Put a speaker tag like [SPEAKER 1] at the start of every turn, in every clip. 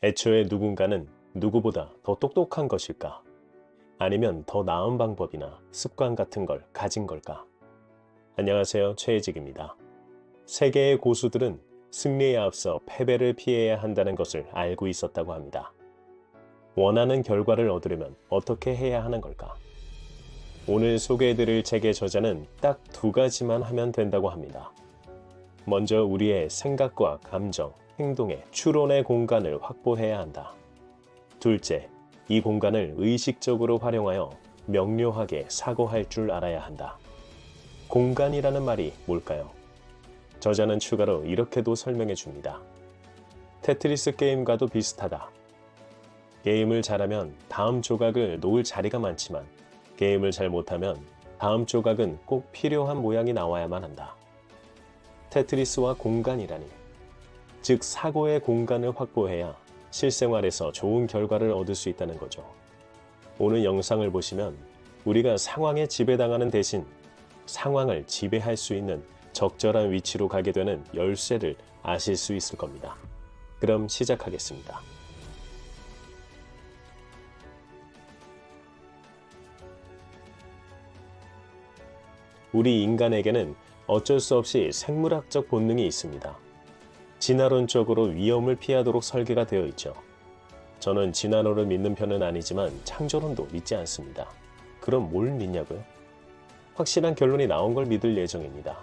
[SPEAKER 1] 애초에 누군가는 누구보다 더 똑똑한 것일까? 아니면 더 나은 방법이나 습관 같은 걸 가진 걸까? 안녕하세요. 최혜직입니다. 세계의 고수들은 승리에 앞서 패배를 피해야 한다는 것을 알고 있었다고 합니다. 원하는 결과를 얻으려면 어떻게 해야 하는 걸까? 오늘 소개해드릴 책의 저자는 딱 두 가지만 하면 된다고 합니다. 먼저 우리의 생각과 감정, 행동의 추론의 공간을 확보해야 한다. 둘째, 이 공간을 의식적으로 활용하여 명료하게 사고할 줄 알아야 한다. 공간이라는 말이 뭘까요? 저자는 추가로 이렇게도 설명해 줍니다. 테트리스 게임과도 비슷하다. 게임을 잘하면 다음 조각을 놓을 자리가 많지만 게임을 잘 못하면 다음 조각은 꼭 필요한 모양이 나와야만 한다. 테트리스와 공간이라니. 즉 사고의 공간을 확보해야 실생활에서 좋은 결과를 얻을 수 있다는 거죠. 오늘 영상을 보시면 우리가 상황에 지배당하는 대신 상황을 지배할 수 있는 적절한 위치로 가게 되는 열쇠를 아실 수 있을 겁니다. 그럼 시작하겠습니다. 우리 인간에게는 어쩔 수 없이 생물학적 본능이 있습니다. 진화론적으로 위험을 피하도록 설계가 되어 있죠. 저는 진화론을 믿는 편은 아니지만 창조론도 믿지 않습니다. 그럼 뭘 믿냐고요? 확실한 결론이 나온 걸 믿을 예정입니다.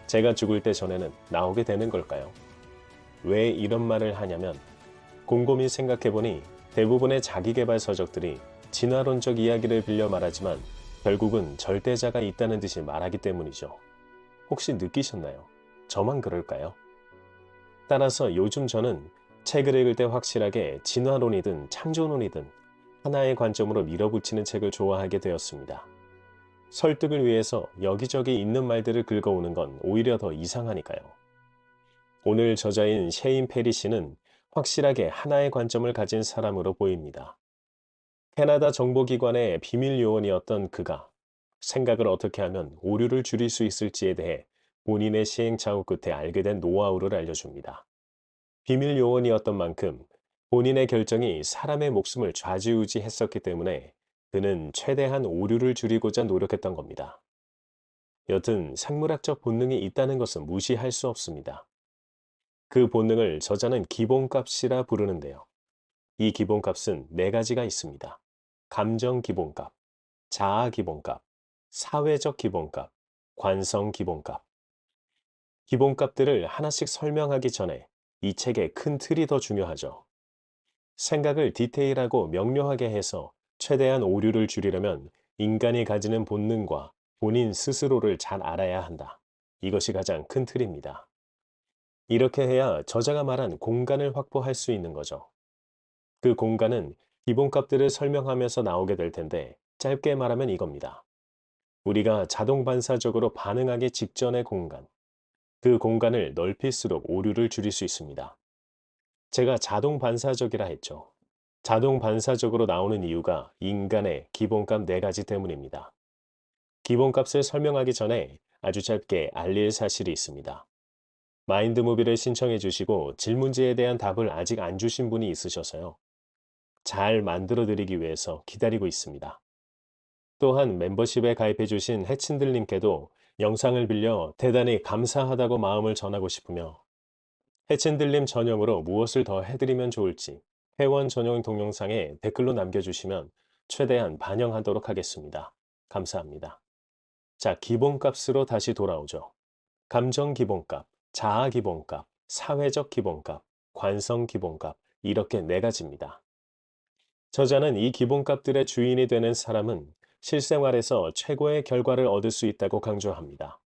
[SPEAKER 1] 제가 죽을 때 전에는 나오게 되는 걸까요? 왜 이런 말을 하냐면 곰곰이 생각해보니 대부분의 자기계발 서적들이 진화론적 이야기를 빌려 말하지만 결국은 절대자가 있다는 듯이 말하기 때문이죠. 혹시 느끼셨나요? 저만 그럴까요? 따라서 요즘 저는 책을 읽을 때 확실하게 진화론이든 창조론이든 하나의 관점으로 밀어붙이는 책을 좋아하게 되었습니다. 설득을 위해서 여기저기 있는 말들을 긁어오는 건 오히려 더 이상하니까요. 오늘 저자인 셰인 페리 씨는 확실하게 하나의 관점을 가진 사람으로 보입니다. 캐나다 정보기관의 비밀 요원이었던 그가 생각을 어떻게 하면 오류를 줄일 수 있을지에 대해 본인의 시행착오 끝에 알게 된 노하우를 알려줍니다. 비밀 요원이었던 만큼 본인의 결정이 사람의 목숨을 좌지우지했었기 때문에 그는 최대한 오류를 줄이고자 노력했던 겁니다. 여튼 생물학적 본능이 있다는 것은 무시할 수 없습니다. 그 본능을 저자는 기본값이라 부르는데요. 이 기본값은 네 가지가 있습니다. 감정 기본값, 자아 기본값, 사회적 기본값, 관성 기본값. 기본값들을 하나씩 설명하기 전에 이 책의 큰 틀이 더 중요하죠. 생각을 디테일하고 명료하게 해서 최대한 오류를 줄이려면 인간이 가지는 본능과 본인 스스로를 잘 알아야 한다. 이것이 가장 큰 틀입니다. 이렇게 해야 저자가 말한 공간을 확보할 수 있는 거죠. 그 공간은 기본값들을 설명하면서 나오게 될 텐데 짧게 말하면 이겁니다. 우리가 자동 반사적으로 반응하기 직전의 공간. 그 공간을 넓힐수록 오류를 줄일 수 있습니다. 제가 자동 반사적이라 했죠. 자동 반사적으로 나오는 이유가 인간의 기본값 네 가지 때문입니다. 기본값을 설명하기 전에 아주 짧게 알릴 사실이 있습니다. 마인드무비를 신청해 주시고 질문지에 대한 답을 아직 안 주신 분이 있으셔서요. 잘 만들어 드리기 위해서 기다리고 있습니다. 또한 멤버십에 가입해 주신 해친들님께도 영상을 빌려 대단히 감사하다고 마음을 전하고 싶으며 해친들님 전용으로 무엇을 더 해드리면 좋을지 회원 전용 동영상에 댓글로 남겨주시면 최대한 반영하도록 하겠습니다. 감사합니다. 자, 기본값으로 다시 돌아오죠. 감정 기본값, 자아 기본값, 사회적 기본값, 관성 기본값 이렇게 네 가지입니다. 저자는 이 기본값들의 주인이 되는 사람은 실생활에서 최고의 결과를 얻을 수 있다고 강조합니다.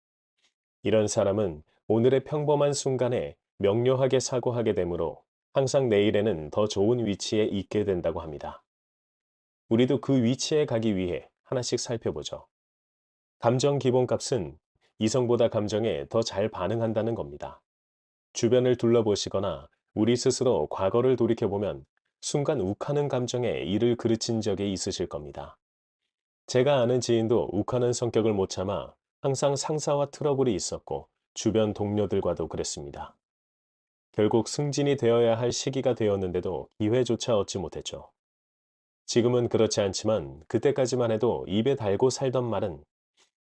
[SPEAKER 1] 이런 사람은 오늘의 평범한 순간에 명료하게 사고하게 되므로 항상 내일에는 더 좋은 위치에 있게 된다고 합니다. 우리도 그 위치에 가기 위해 하나씩 살펴보죠. 감정 기본값은 이성보다 감정에 더 잘 반응한다는 겁니다. 주변을 둘러보시거나 우리 스스로 과거를 돌이켜보면 순간 욱하는 감정에 이를 그르친 적이 있으실 겁니다. 제가 아는 지인도 욱하는 성격을 못 참아 항상 상사와 트러블이 있었고 주변 동료들과도 그랬습니다. 결국 승진이 되어야 할 시기가 되었는데도 기회조차 얻지 못했죠. 지금은 그렇지 않지만 그때까지만 해도 입에 달고 살던 말은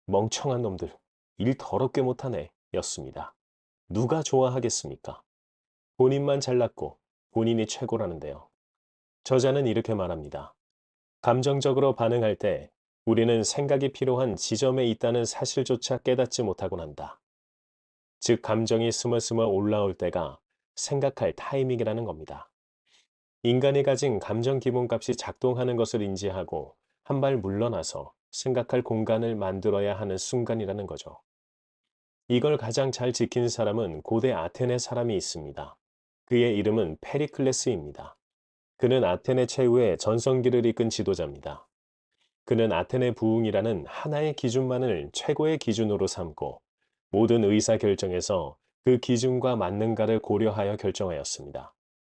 [SPEAKER 1] 멍청한 놈들, 일 더럽게 못하네 였습니다. 누가 좋아하겠습니까? 본인만 잘났고 본인이 최고라는데요. 저자는 이렇게 말합니다. 감정적으로 반응할 때 우리는 생각이 필요한 지점에 있다는 사실조차 깨닫지 못하곤 한다. 즉, 감정이 스멀스멀 올라올 때가 생각할 타이밍이라는 겁니다. 인간이 가진 감정 기본값이 작동하는 것을 인지하고 한 발 물러나서 생각할 공간을 만들어야 하는 순간이라는 거죠. 이걸 가장 잘 지킨 사람은 고대 아테네 사람이 있습니다. 그의 이름은 페리클레스입니다. 그는 아테네 최후의 전성기를 이끈 지도자입니다. 그는 아테네 부흥이라는 하나의 기준만을 최고의 기준으로 삼고 모든 의사 결정에서 그 기준과 맞는가를 고려하여 결정하였습니다.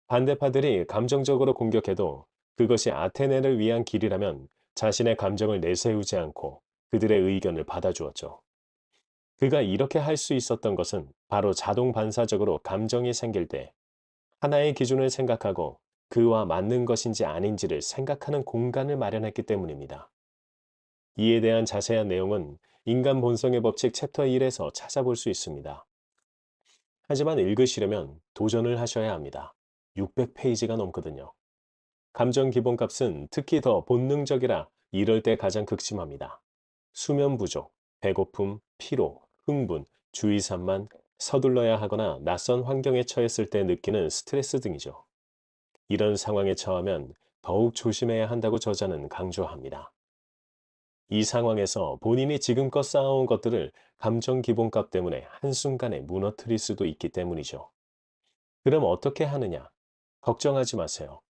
[SPEAKER 1] 반대파들이 감정적으로 공격해도 그것이 아테네를 위한 길이라면 자신의 감정을 내세우지 않고 그들의 의견을 받아주었죠. 그가 이렇게 할 수 있었던 것은 바로 자동 반사적으로 감정이 생길 때 하나의 기준을 생각하고 그와 맞는 것인지 아닌지를 생각하는 공간을 마련했기 때문입니다. 이에 대한 자세한 내용은 인간 본성의 법칙 챕터 1에서 찾아볼 수 있습니다. 하지만 읽으시려면 도전을 하셔야 합니다. 600페이지가 넘거든요. 감정 기본값은 특히 더 본능적이라 이럴 때 가장 극심합니다. 수면 부족, 배고픔, 피로, 흥분, 주의 산만, 서둘러야 하거나 낯선 환경에 처했을 때 느끼는 스트레스 등이죠. 이런 상황에 처하면 더욱 조심해야 한다고 저자는 강조합니다. 이 상황에서 본인이 지금껏 쌓아온 것들을 감정 기본값 때문에 한순간에 무너뜨릴 수도 있기 때문이죠. 그럼 어떻게 하느냐? 걱정하지 마세요.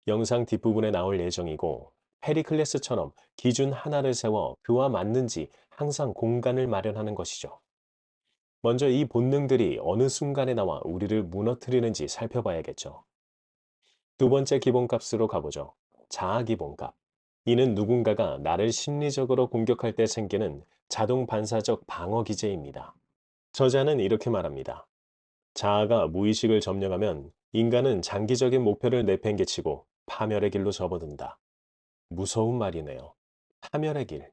[SPEAKER 1] 영상 뒷부분에 나올 예정이고 페리클레스처럼 기준 하나를 세워 그와 맞는지 항상 공간을 마련하는 것이죠. 먼저 이 본능들이 어느 순간에 나와 우리를 무너뜨리는지 살펴봐야겠죠. 두 번째 기본값으로 가보죠. 자아 기본값. 이는 누군가가 나를 심리적으로 공격할 때 생기는 자동 반사적 방어 기제입니다. 저자는 이렇게 말합니다. 자아가 무의식을 점령하면 인간은 장기적인 목표를 내팽개치고 파멸의 길로 접어든다. 무서운 말이네요. 파멸의 길.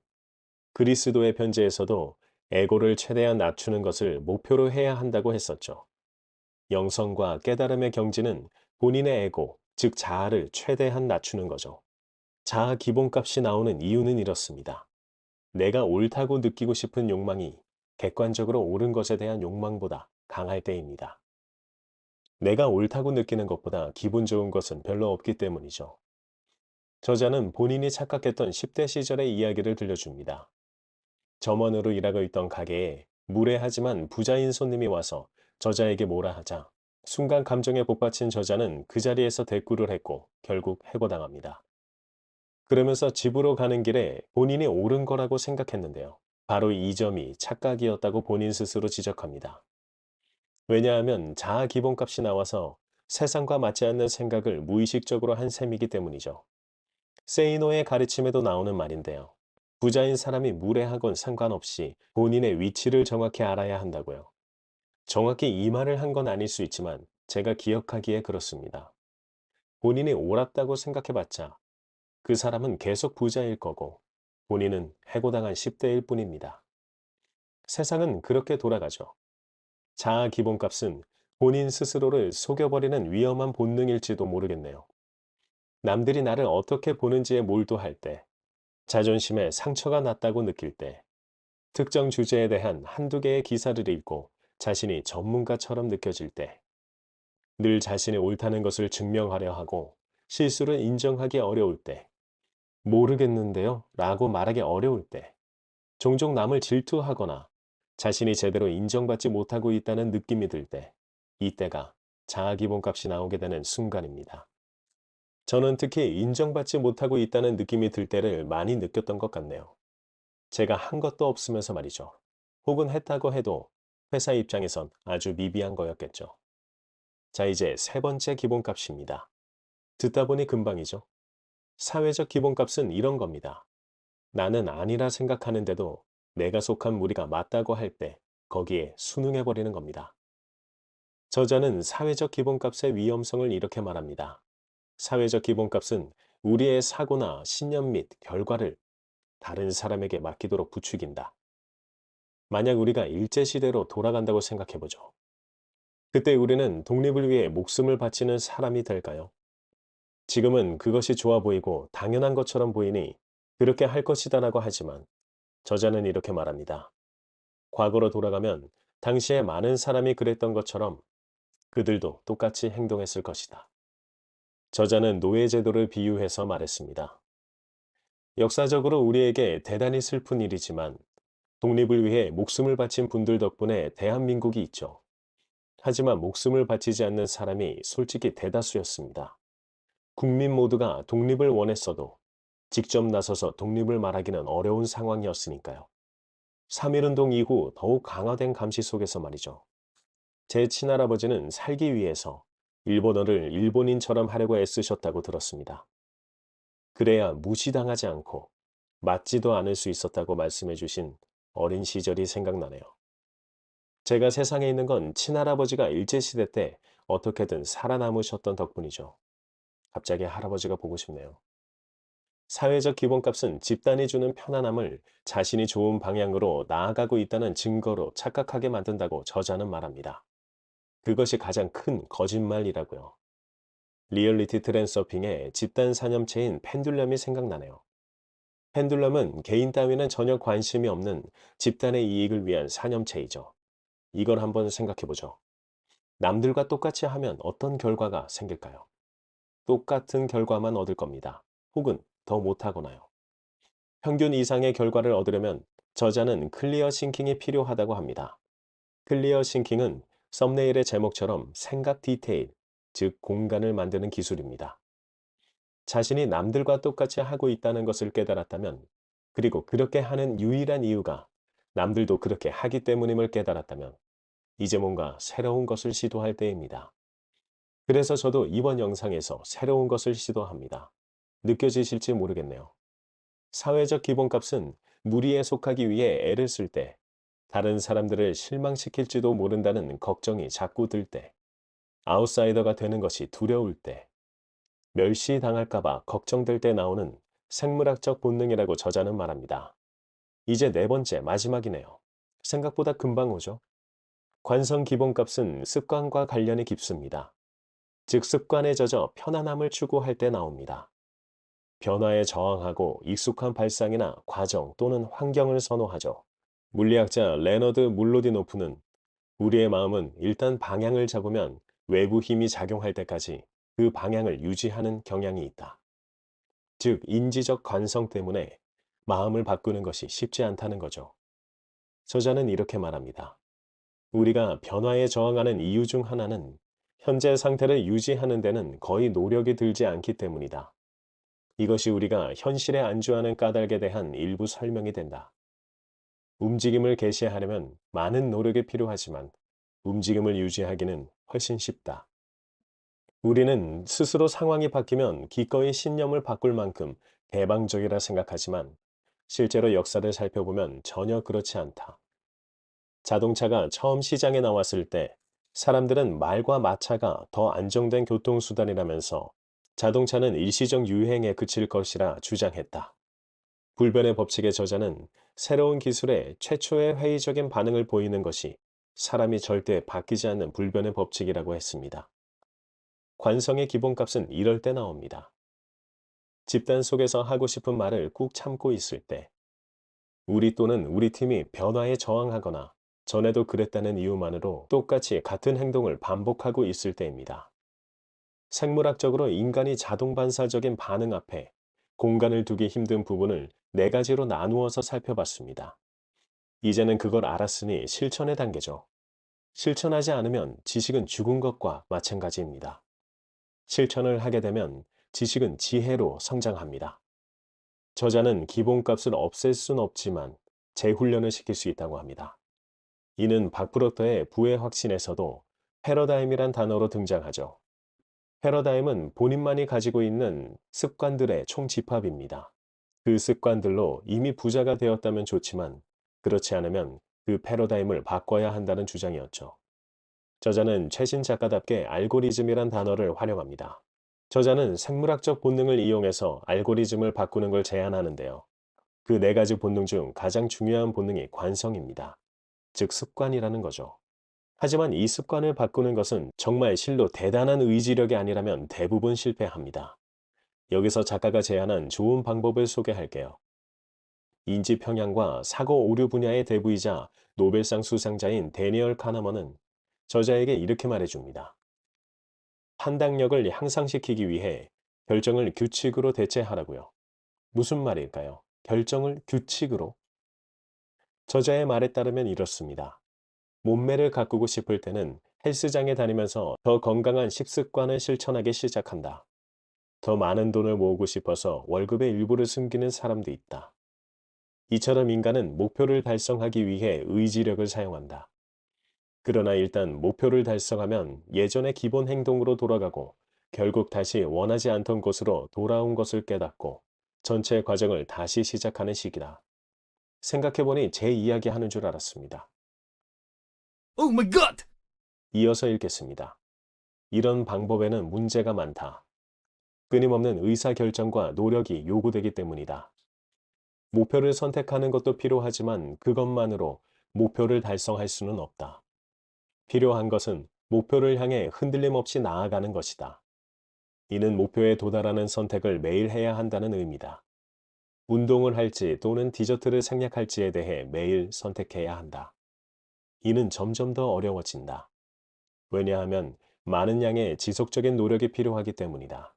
[SPEAKER 1] 그리스도의 편지에서도 에고를 최대한 낮추는 것을 목표로 해야 한다고 했었죠. 영성과 깨달음의 경지는 본인의 에고, 즉 자아를 최대한 낮추는 거죠. 자아 기본값이 나오는 이유는 이렇습니다. 내가 옳다고 느끼고 싶은 욕망이 객관적으로 옳은 것에 대한 욕망보다 강할 때입니다. 내가 옳다고 느끼는 것보다 기분 좋은 것은 별로 없기 때문이죠. 저자는 본인이 착각했던 10대 시절의 이야기를 들려줍니다. 점원으로 일하고 있던 가게에 무례하지만 부자인 손님이 와서 저자에게 뭐라 하자 순간 감정에 복받친 저자는 그 자리에서 대꾸를 했고 결국 해고당합니다. 그러면서 집으로 가는 길에 본인이 옳은 거라고 생각했는데요. 바로 이 점이 착각이었다고 본인 스스로 지적합니다. 왜냐하면 자아 기본값이 나와서 세상과 맞지 않는 생각을 무의식적으로 한 셈이기 때문이죠. 세이노의 가르침에도 나오는 말인데요. 부자인 사람이 무례하건 상관없이 본인의 위치를 정확히 알아야 한다고요. 정확히 이 말을 한 건 아닐 수 있지만 제가 기억하기에 그렇습니다. 본인이 옳았다고 생각해봤자 그 사람은 계속 부자일 거고 본인은 해고당한 10대일 뿐입니다. 세상은 그렇게 돌아가죠. 자아 기본값은 본인 스스로를 속여버리는 위험한 본능일지도 모르겠네요. 남들이 나를 어떻게 보는지에 몰두할 때, 자존심에 상처가 났다고 느낄 때, 특정 주제에 대한 한두 개의 기사를 읽고 자신이 전문가처럼 느껴질 때, 늘 자신이 옳다는 것을 증명하려 하고 실수를 인정하기 어려울 때, 모르겠는데요 라고 말하기 어려울 때, 종종 남을 질투하거나 자신이 제대로 인정받지 못하고 있다는 느낌이 들 때, 이때가 자아 기본값이 나오게 되는 순간입니다. 저는 특히 인정받지 못하고 있다는 느낌이 들 때를 많이 느꼈던 것 같네요. 제가 한 것도 없으면서 말이죠. 혹은 했다고 해도 회사 입장에선 아주 미비한 거였겠죠. 자, 이제 세 번째 기본값입니다. 듣다 보니 금방이죠. 사회적 기본값은 이런 겁니다. 나는 아니라 생각하는데도 내가 속한 무리가 맞다고 할 때 거기에 순응해버리는 겁니다. 저자는 사회적 기본값의 위험성을 이렇게 말합니다. 사회적 기본값은 우리의 사고나 신념 및 결과를 다른 사람에게 맡기도록 부추긴다. 만약 우리가 일제시대로 돌아간다고 생각해보죠. 그때 우리는 독립을 위해 목숨을 바치는 사람이 될까요? 지금은 그것이 좋아 보이고 당연한 것처럼 보이니 그렇게 할 것이다라고 하지만 저자는 이렇게 말합니다. 과거로 돌아가면 당시에 많은 사람이 그랬던 것처럼 그들도 똑같이 행동했을 것이다. 저자는 노예제도를 비유해서 말했습니다. 역사적으로 우리에게 대단히 슬픈 일이지만 독립을 위해 목숨을 바친 분들 덕분에 대한민국이 있죠. 하지만 목숨을 바치지 않는 사람이 솔직히 대다수였습니다. 국민 모두가 독립을 원했어도 직접 나서서 독립을 말하기는 어려운 상황이었으니까요. 3.1운동 이후 더욱 강화된 감시 속에서 말이죠. 제 친할아버지는 살기 위해서 일본어를 일본인처럼 하려고 애쓰셨다고 들었습니다. 그래야 무시당하지 않고 맞지도 않을 수 있었다고 말씀해 주신 어린 시절이 생각나네요. 제가 세상에 있는 건 친할아버지가 일제시대 때 어떻게든 살아남으셨던 덕분이죠. 갑자기 할아버지가 보고 싶네요. 사회적 기본값은 집단이 주는 편안함을 자신이 좋은 방향으로 나아가고 있다는 증거로 착각하게 만든다고 저자는 말합니다. 그것이 가장 큰 거짓말이라고요. 리얼리티 트랜서핑의 집단 사념체인 펜듈럼이 생각나네요. 펜듈럼은 개인 따위는 전혀 관심이 없는 집단의 이익을 위한 사념체이죠. 이걸 한번 생각해보죠. 남들과 똑같이 하면 어떤 결과가 생길까요? 똑같은 결과만 얻을 겁니다. 혹은 더 못하거나요. 평균 이상의 결과를 얻으려면 저자는 클리어 싱킹이 필요하다고 합니다. 클리어 싱킹은 썸네일의 제목처럼 생각 디테일, 즉 공간을 만드는 기술입니다. 자신이 남들과 똑같이 하고 있다는 것을 깨달았다면, 그리고 그렇게 하는 유일한 이유가 남들도 그렇게 하기 때문임을 깨달았다면, 이제 뭔가 새로운 것을 시도할 때입니다. 그래서 저도 이번 영상에서 새로운 것을 시도합니다. 느껴지실지 모르겠네요. 사회적 기본값은 무리에 속하기 위해 애를 쓸 때, 다른 사람들을 실망시킬지도 모른다는 걱정이 자꾸 들 때, 아웃사이더가 되는 것이 두려울 때, 멸시당할까봐 걱정될 때 나오는 생물학적 본능이라고 저자는 말합니다. 이제 네 번째, 마지막이네요. 생각보다 금방 오죠? 관성 기본값은 습관과 관련이 깊습니다. 즉 습관에 젖어 편안함을 추구할 때 나옵니다. 변화에 저항하고 익숙한 발상이나 과정 또는 환경을 선호하죠. 물리학자 레너드 물로디노프는 우리의 마음은 일단 방향을 잡으면 외부 힘이 작용할 때까지 그 방향을 유지하는 경향이 있다. 즉, 인지적 관성 때문에 마음을 바꾸는 것이 쉽지 않다는 거죠. 저자는 이렇게 말합니다. 우리가 변화에 저항하는 이유 중 하나는 현재 상태를 유지하는 데는 거의 노력이 들지 않기 때문이다. 이것이 우리가 현실에 안주하는 까닭에 대한 일부 설명이 된다. 움직임을 개시하려면 많은 노력이 필요하지만 움직임을 유지하기는 훨씬 쉽다. 우리는 스스로 상황이 바뀌면 기꺼이 신념을 바꿀 만큼 개방적이라 생각하지만 실제로 역사를 살펴보면 전혀 그렇지 않다. 자동차가 처음 시장에 나왔을 때 사람들은 말과 마차가 더 안정된 교통수단이라면서 자동차는 일시적 유행에 그칠 것이라 주장했다. 불변의 법칙의 저자는 새로운 기술에 최초의 회의적인 반응을 보이는 것이 사람이 절대 바뀌지 않는 불변의 법칙이라고 했습니다. 관성의 기본값은 이럴 때 나옵니다. 집단 속에서 하고 싶은 말을 꾹 참고 있을 때, 우리 또는 우리 팀이 변화에 저항하거나 전에도 그랬다는 이유만으로 똑같이 같은 행동을 반복하고 있을 때입니다. 생물학적으로 인간이 자동 반사적인 반응 앞에 공간을 두기 힘든 부분을 네 가지로 나누어서 살펴봤습니다. 이제는 그걸 알았으니 실천의 단계죠. 실천하지 않으면 지식은 죽은 것과 마찬가지입니다. 실천을 하게 되면 지식은 지혜로 성장합니다. 저자는 기본값을 없앨 순 없지만 재훈련을 시킬 수 있다고 합니다. 이는 박프로터의 부의 확신에서도 패러다임이란 단어로 등장하죠. 패러다임은 본인만이 가지고 있는 습관들의 총집합입니다. 그 습관들로 이미 부자가 되었다면 좋지만 그렇지 않으면 그 패러다임을 바꿔야 한다는 주장이었죠. 저자는 최신 작가답게 알고리즘이란 단어를 활용합니다. 저자는 생물학적 본능을 이용해서 알고리즘을 바꾸는 걸 제안하는데요. 그 네 가지 본능 중 가장 중요한 본능이 관성입니다. 즉 습관이라는 거죠. 하지만 이 습관을 바꾸는 것은 정말 실로 대단한 의지력이 아니라면 대부분 실패합니다. 여기서 작가가 제안한 좋은 방법을 소개할게요. 인지 평양과 사고 오류 분야의 대부이자 노벨상 수상자인 데니얼 카너먼은 저자에게 이렇게 말해줍니다. 판단력을 향상시키기 위해 결정을 규칙으로 대체하라고요. 무슨 말일까요? 결정을 규칙으로? 저자의 말에 따르면 이렇습니다. 몸매를 가꾸고 싶을 때는 헬스장에 다니면서 더 건강한 식습관을 실천하기 시작한다. 더 많은 돈을 모으고 싶어서 월급의 일부를 숨기는 사람도 있다. 이처럼 인간은 목표를 달성하기 위해 의지력을 사용한다. 그러나 일단 목표를 달성하면 예전의 기본 행동으로 돌아가고 결국 다시 원하지 않던 곳으로 돌아온 것을 깨닫고 전체 과정을 다시 시작하는 시기다. 생각해보니 제 이야기 하는 줄 알았습니다.
[SPEAKER 2] Oh my god!
[SPEAKER 1] 이어서 읽겠습니다. 이런 방법에는 문제가 많다. 끊임없는 의사결정과 노력이 요구되기 때문이다. 목표를 선택하는 것도 필요하지만 그것만으로 목표를 달성할 수는 없다. 필요한 것은 목표를 향해 흔들림 없이 나아가는 것이다. 이는 목표에 도달하는 선택을 매일 해야 한다는 의미다. 운동을 할지 또는 디저트를 생략할지에 대해 매일 선택해야 한다. 이는 점점 더 어려워진다. 왜냐하면 많은 양의 지속적인 노력이 필요하기 때문이다.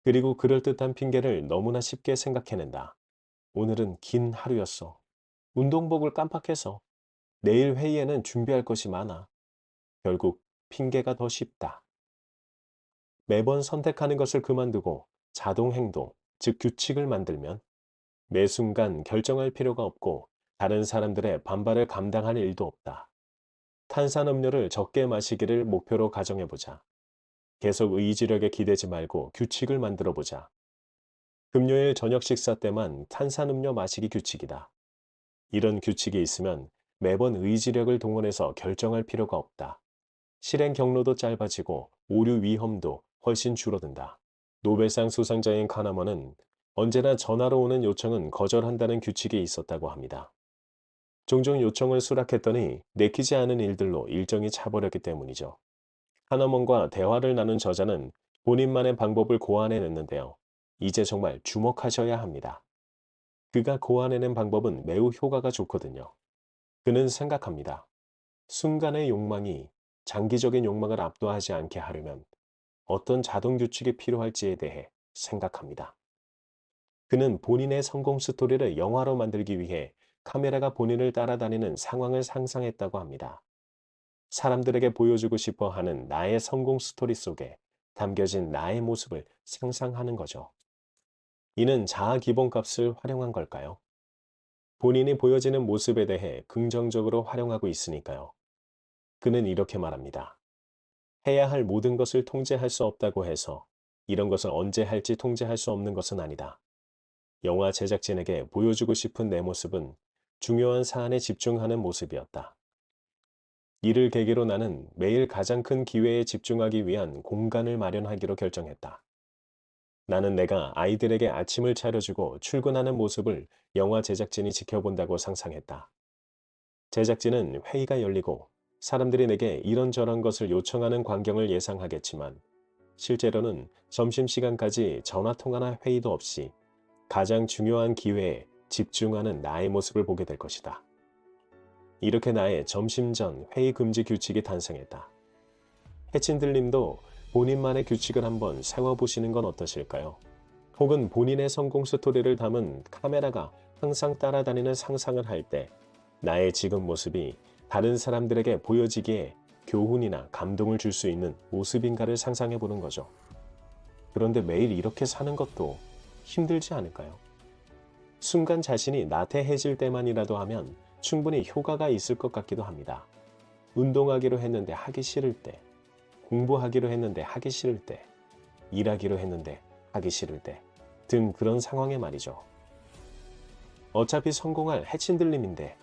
[SPEAKER 1] 그리고 그럴듯한 핑계를 너무나 쉽게 생각해낸다. 오늘은 긴 하루였어. 운동복을 깜빡해서. 내일 회의에는 준비할 것이 많아. 결국 핑계가 더 쉽다. 매번 선택하는 것을 그만두고 자동 행동, 즉 규칙을 만들면 매 순간 결정할 필요가 없고 다른 사람들의 반발을 감당할 일도 없다. 탄산음료를 적게 마시기를 목표로 가정해보자. 계속 의지력에 기대지 말고 규칙을 만들어보자. 금요일 저녁 식사 때만 탄산음료 마시기 규칙이다. 이런 규칙이 있으면 매번 의지력을 동원해서 결정할 필요가 없다. 실행 경로도 짧아지고 오류 위험도 훨씬 줄어든다. 노벨상 수상자인 카나먼은 언제나 전화로 오는 요청은 거절한다는 규칙이 있었다고 합니다. 종종 요청을 수락했더니 내키지 않은 일들로 일정이 차버렸기 때문이죠. 카나먼과 대화를 나눈 저자는 본인만의 방법을 고안해냈는데요. 이제 정말 주목하셔야 합니다. 그가 고안해낸 방법은 매우 효과가 좋거든요. 그는 생각합니다. 순간의 욕망이 장기적인 욕망을 압도하지 않게 하려면 어떤 자동 규칙이 필요할지에 대해 생각합니다. 그는 본인의 성공 스토리를 영화로 만들기 위해 카메라가 본인을 따라다니는 상황을 상상했다고 합니다. 사람들에게 보여주고 싶어 하는 나의 성공 스토리 속에 담겨진 나의 모습을 상상하는 거죠. 이는 자아 기본값을 활용한 걸까요? 본인이 보여지는 모습에 대해 긍정적으로 활용하고 있으니까요. 그는 이렇게 말합니다. 해야 할 모든 것을 통제할 수 없다고 해서 이런 것을 언제 할지 통제할 수 없는 것은 아니다. 영화 제작진에게 보여주고 싶은 내 모습은 중요한 사안에 집중하는 모습이었다. 이를 계기로 나는 매일 가장 큰 기회에 집중하기 위한 공간을 마련하기로 결정했다. 나는 내가 아이들에게 아침을 차려주고 출근하는 모습을 영화 제작진이 지켜본다고 상상했다. 제작진은 회의가 열리고 사람들이 내게 이런저런 것을 요청하는 광경을 예상하겠지만 실제로는 점심시간까지 전화통화나 회의도 없이 가장 중요한 기회에 집중하는 나의 모습을 보게 될 것이다. 이렇게 나의 점심 전 회의 금지 규칙이 탄생했다. 해친들님도 본인만의 규칙을 한번 세워보시는 건 어떠실까요? 혹은 본인의 성공 스토리를 담은 카메라가 항상 따라다니는 상상을 할 때 나의 지금 모습이 다른 사람들에게 보여지기에 교훈이나 감동을 줄 수 있는 모습인가를 상상해 보는 거죠. 그런데 매일 이렇게 사는 것도 힘들지 않을까요? 순간 자신이 나태해질 때만이라도 하면 충분히 효과가 있을 것 같기도 합니다. 운동하기로 했는데 하기 싫을 때, 공부하기로 했는데 하기 싫을 때, 일하기로 했는데 하기 싫을 때 등 그런 상황에 말이죠. 어차피 성공할 해친들림인데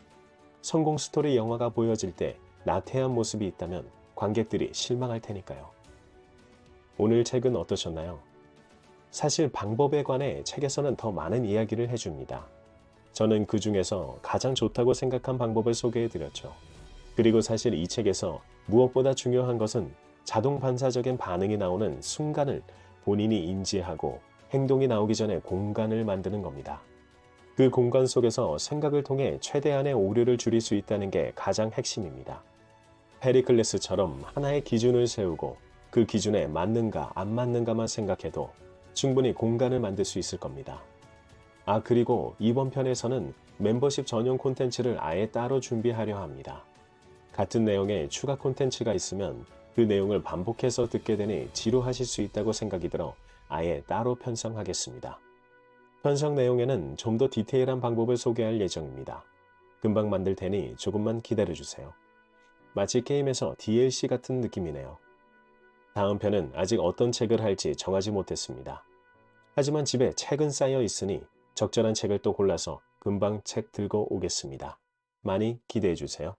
[SPEAKER 1] 성공 스토리 영화가 보여질 때 나태한 모습이 있다면 관객들이 실망할 테니까요. 오늘 책은 어떠셨나요? 사실 방법에 관해 책에서는 더 많은 이야기를 해줍니다. 저는 그 중에서 가장 좋다고 생각한 방법을 소개해드렸죠. 그리고 사실 이 책에서 무엇보다 중요한 것은 자동 반사적인 반응이 나오는 순간을 본인이 인지하고 행동이 나오기 전에 공간을 만드는 겁니다. 그 공간 속에서 생각을 통해 최대한의 오류를 줄일 수 있다는 게 가장 핵심입니다. 페리클레스처럼 하나의 기준을 세우고 그 기준에 맞는가 안 맞는가만 생각해도 충분히 공간을 만들 수 있을 겁니다. 그리고 이번 편에서는 멤버십 전용 콘텐츠를 아예 따로 준비하려 합니다. 같은 내용의 추가 콘텐츠가 있으면 그 내용을 반복해서 듣게 되니 지루하실 수 있다고 생각이 들어 아예 따로 편성하겠습니다. 편성 내용에는 좀 더 디테일한 방법을 소개할 예정입니다. 금방 만들 테니 조금만 기다려주세요. 마치 게임에서 DLC 같은 느낌이네요. 다음 편은 아직 어떤 책을 할지 정하지 못했습니다. 하지만 집에 책은 쌓여 있으니 적절한 책을 또 골라서 금방 책 들고 오겠습니다. 많이 기대해 주세요.